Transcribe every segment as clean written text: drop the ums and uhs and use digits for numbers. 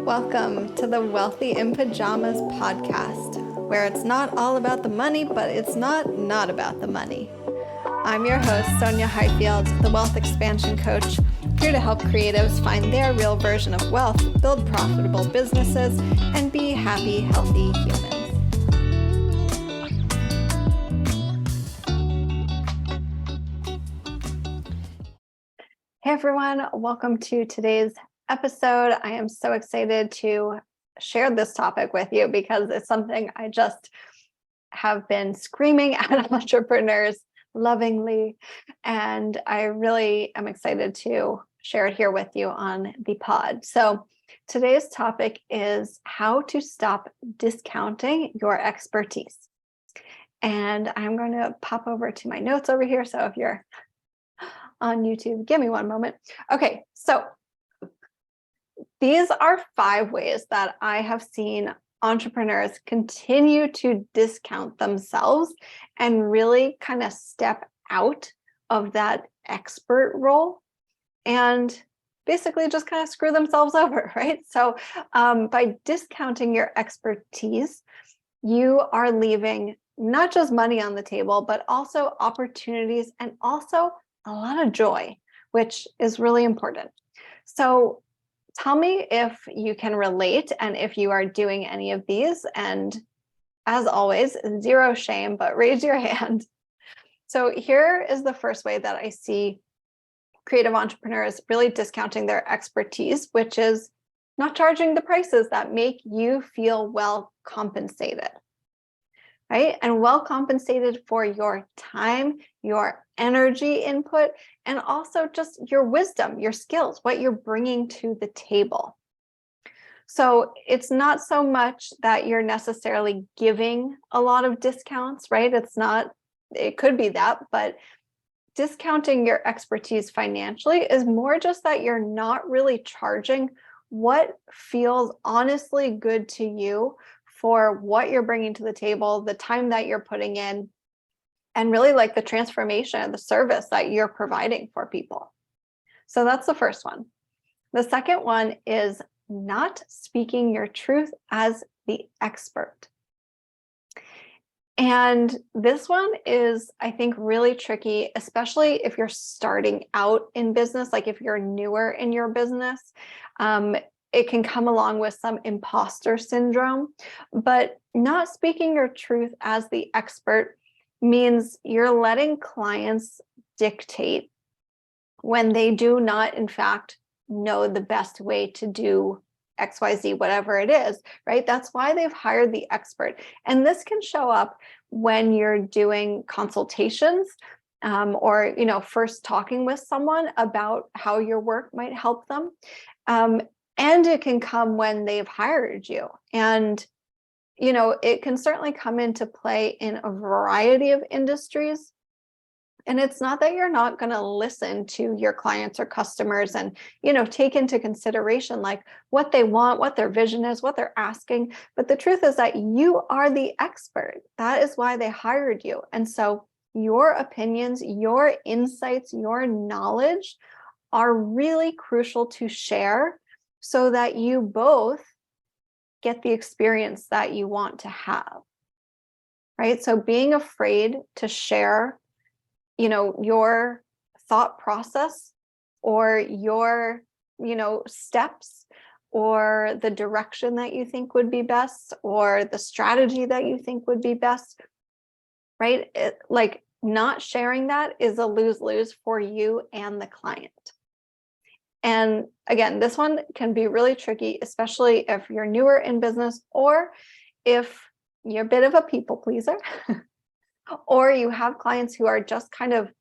Welcome to the Wealthy in Pajamas podcast, where it's not all about the money, but it's not about the money. I'm your host, Sonia Highfield, the Wealth Expansion Coach, here to help creatives find their real version of wealth, build profitable businesses, and be happy, healthy humans. Hey everyone, welcome to today's episode. I am so excited to share this topic with you because it's something I just have been screaming at entrepreneurs lovingly, and I really am excited to share it here with you on the pod. So today's topic is how to stop discounting your expertise. And I'm going to pop over to my notes over here. So if you're on YouTube, give me one moment. Okay, so these are 5 ways that I have seen entrepreneurs continue to discount themselves and really kind of step out of that expert role and basically just kind of screw themselves over, right? So by discounting your expertise, you are leaving not just money on the table, but also opportunities and also a lot of joy, which is really important. So tell me if you can relate and if you are doing any of these. And as always, zero shame, but raise your hand. So here is the first way that I see creative entrepreneurs really discounting their expertise, which is not charging the prices that make you feel well compensated. Right? And well compensated for your time, your energy input, and also just your wisdom, your skills, what you're bringing to the table. So it's not so much that you're necessarily giving a lot of discounts, right? It could be that, but discounting your expertise financially is more just that you're not really charging what feels honestly good to you for what you're bringing to the table, the time that you're putting in, and really like the transformation, the service that you're providing for people. So that's the first one. The second one is not speaking your truth as the expert. And this one is, I think, really tricky, especially if you're starting out in business, like if you're newer in your business. It can come along with some imposter syndrome, but not speaking your truth as the expert means you're letting clients dictate when they do not, in fact, know the best way to do XYZ, whatever it is, right? That's why they've hired the expert. And this can show up when you're doing consultations or, first talking with someone about how your work might help them. And it can come when they've hired you. And, it can certainly come into play in a variety of industries. And it's not that you're not going to listen to your clients or customers and, take into consideration like what they want, what their vision is, what they're asking. But the truth is that you are the expert. That is why they hired you. And so your opinions, your insights, your knowledge are really crucial to share so that you both get the experience that you want to have, right? So being afraid to share, your thought process or your, steps or the direction that you think would be best or the strategy that you think would be best, right? Like not sharing that is a lose-lose for you and the client. And again, this one can be really tricky, especially if you're newer in business or if you're a bit of a people pleaser or you have clients who are just kind of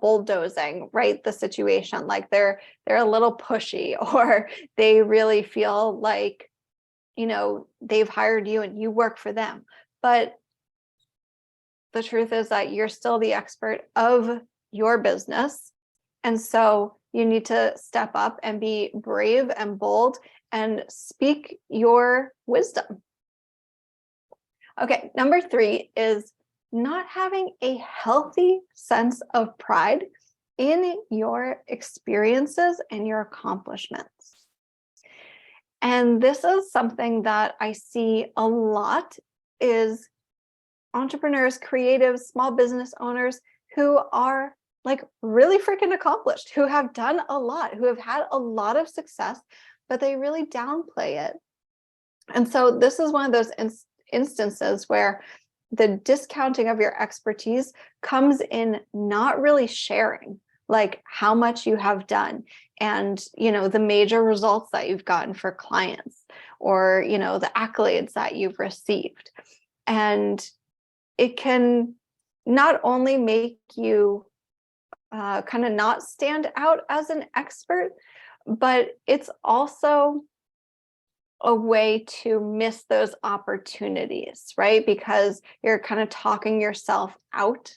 bulldozing, right, the situation. Like they're a little pushy or they really feel like, they've hired you and you work for them. But the truth is that you're still the expert of your business. And so you need to step up and be brave and bold and speak your wisdom. Okay, number 3 is not having a healthy sense of pride in your experiences and your accomplishments. And this is something that I see a lot is entrepreneurs, creatives, small business owners who are like really freaking accomplished, who have done a lot, who have had a lot of success, but they really downplay it. And so this is one of those instances where the discounting of your expertise comes in not really sharing like how much you have done and the major results that you've gotten for clients, or the accolades that you've received. And it can not only make you kind of not stand out as an expert, but it's also a way to miss those opportunities, right? Because you're kind of talking yourself out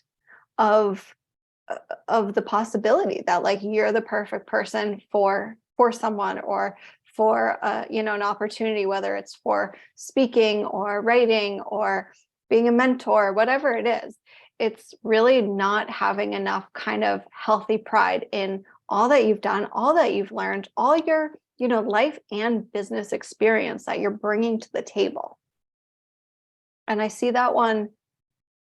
of the possibility that like you're the perfect person for someone, or for an opportunity, whether it's for speaking or writing or being a mentor, whatever it is. It's really not having enough kind of healthy pride in all that you've done, all that you've learned, all your life and business experience that you're bringing to the table. And I see that one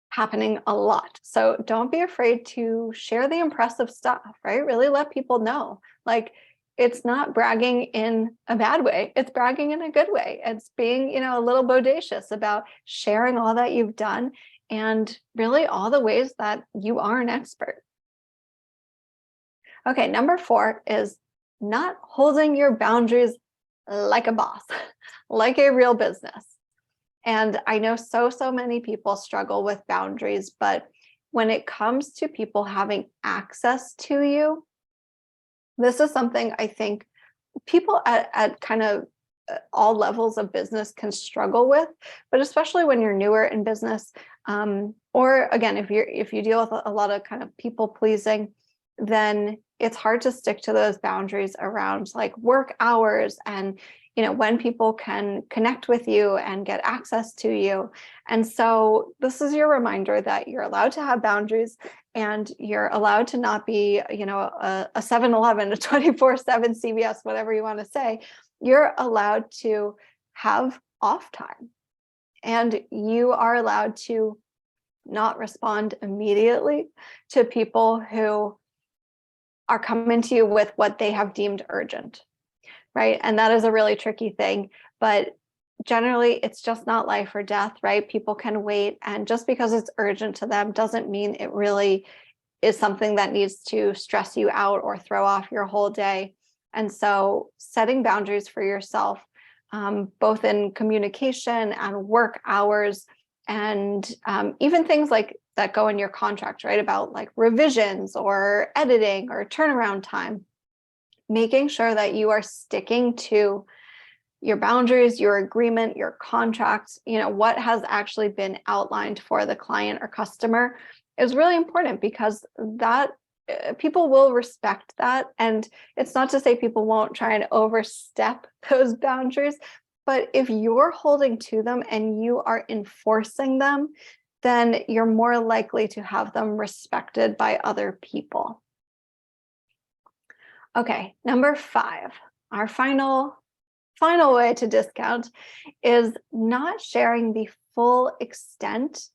happening a lot. So don't be afraid to share the impressive stuff, right? Really let people know. Like, it's not bragging in a bad way. It's bragging in a good way. It's being, a little bodacious about sharing all that you've done and really all the ways that you are an expert. Okay, number 4 is not holding your boundaries like a boss, like a real business. And I know so many people struggle with boundaries, but when it comes to people having access to you, this is something I think people at kind of all levels of business can struggle with, but especially when you're newer in business, or again, if you deal with a lot of kind of people pleasing, then it's hard to stick to those boundaries around like work hours and when people can connect with you and get access to you. And so this is your reminder that you're allowed to have boundaries, and you're allowed to not be a 7-Eleven, a 24/7 CVS, whatever you want to say. You're allowed to have off time, and you are allowed to not respond immediately to people who are coming to you with what they have deemed urgent, right? And that is a really tricky thing, but generally it's just not life or death, right? People can wait, and just because it's urgent to them doesn't mean it really is something that needs to stress you out or throw off your whole day. And so setting boundaries for yourself, both in communication and work hours, and even things like that go in your contract, right? About like revisions or editing or turnaround time, making sure that you are sticking to your boundaries, your agreement, your contract, what has actually been outlined for the client or customer is really important, because that people will respect that. And it's not to say people won't try and overstep those boundaries, but if you're holding to them and you are enforcing them, then you're more likely to have them respected by other people. Okay, number 5, our final way to discount is not sharing the full extent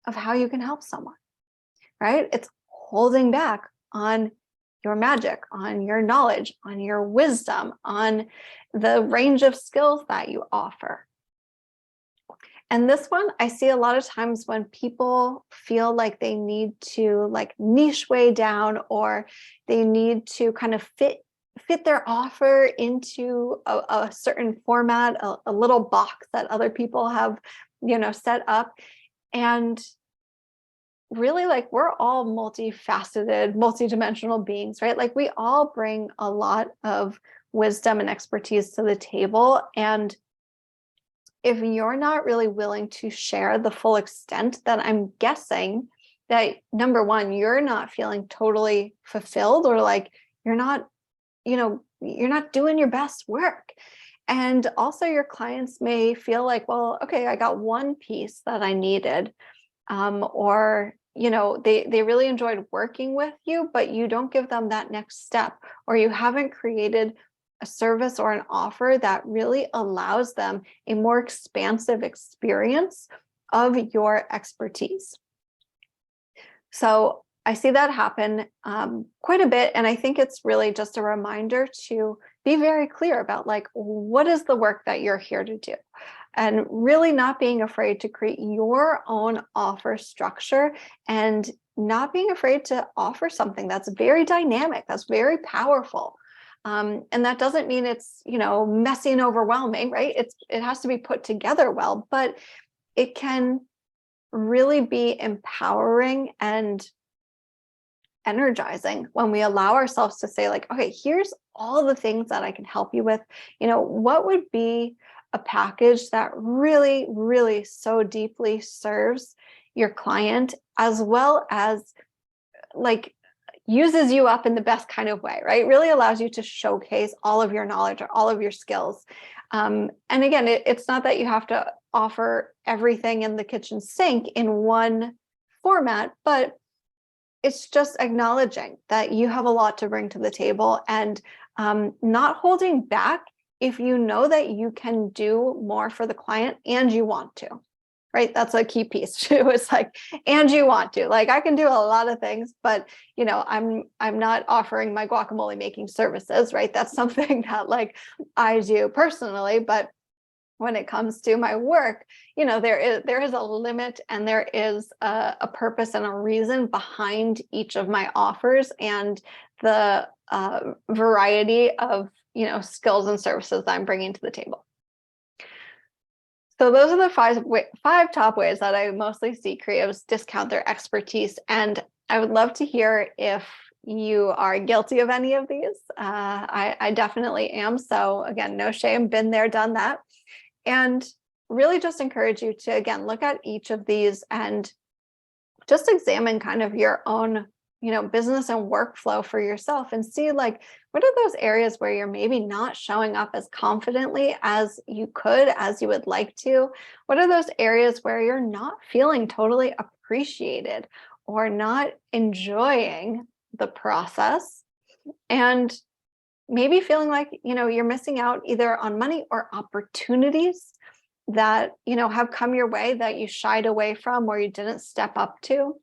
of how you can help someone, right? It's holding back on your magic, on your knowledge, on your wisdom, on the range of skills that you offer. And this one, I see a lot of times when people feel like they need to like niche way down, or they need to kind of fit their offer into a certain format, a little box that other people have, set up. And really, like, we're all multifaceted, multidimensional beings, right? Like, we all bring a lot of wisdom and expertise to the table. And if you're not really willing to share the full extent, then I'm guessing that, number one, you're not feeling totally fulfilled, or like you're not doing your best work. And also your clients may feel like, well, okay, I got one piece that I needed, or they really enjoyed working with you, but you don't give them that next step, or you haven't created a service or an offer that really allows them a more expansive experience of your expertise. So I see that happen quite a bit. And I think it's really just a reminder to be very clear about like, what is the work that you're here to do? And really not being afraid to create your own offer structure, and not being afraid to offer something that's very dynamic, that's very powerful. And that doesn't mean it's, messy and overwhelming, right? It has to be put together well, but it can really be empowering and energizing when we allow ourselves to say like, okay, here's all the things that I can help you with. What would be a package that really, really so deeply serves your client, as well as like uses you up in the best kind of way, right? Really allows you to showcase all of your knowledge or all of your skills. And again, it's not that you have to offer everything in the kitchen sink in one format, but it's just acknowledging that you have a lot to bring to the table, and not holding back if you know that you can do more for the client and you want to, right? That's a key piece too. It's like, and you want to, like, I can do a lot of things, but I'm not offering my guacamole making services, right? That's something that like I do personally, but when it comes to my work, there is a limit, and there is a purpose and a reason behind each of my offers, and the variety of skills and services that I'm bringing to the table. So those are the five top ways that I mostly see creatives discount their expertise, and I would love to hear if you are guilty of any of these. I definitely am. So again, no shame, been there, done that. And really just encourage you to, again, look at each of these and just examine kind of your own, business and workflow for yourself, and see like, what are those areas where you're maybe not showing up as confidently as you could, as you would like to? What are those areas where you're not feeling totally appreciated or not enjoying the process? And maybe feeling like, you're missing out either on money or opportunities that, have come your way that you shied away from or you didn't step up to.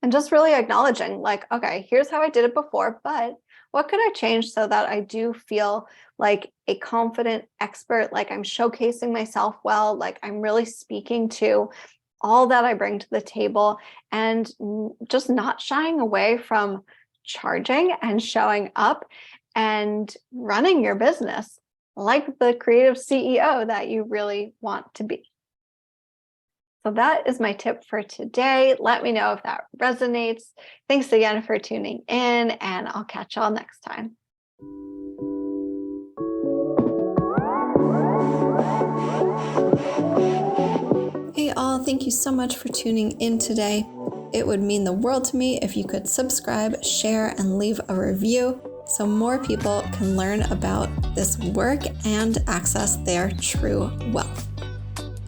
And just really acknowledging like, okay, here's how I did it before, but what could I change so that I do feel like a confident expert, like I'm showcasing myself well, like I'm really speaking to all that I bring to the table, and just not shying away from charging and showing up and running your business like the creative CEO that you really want to be. So that is my tip for today. Let me know if that resonates. Thanks again for tuning in, and I'll catch y'all next time. Hey all, thank you so much for tuning in today. It would mean the world to me if you could subscribe, share, and leave a review so more people can learn about this work and access their true wealth.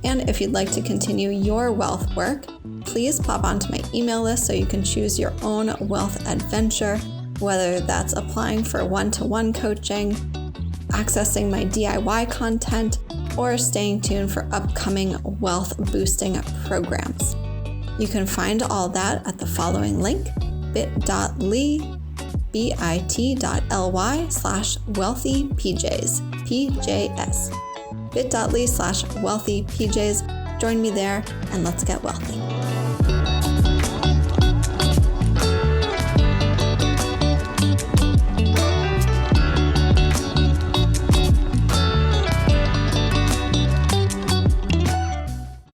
And if you'd like to continue your wealth work, please pop onto my email list so you can choose your own wealth adventure, whether that's applying for one-to-one coaching, accessing my DIY content, or staying tuned for upcoming wealth boosting programs. You can find all that at the following link, bit.ly/wealthypjs, PJS. bit.ly/wealthypjs. Join me there and let's get wealthy.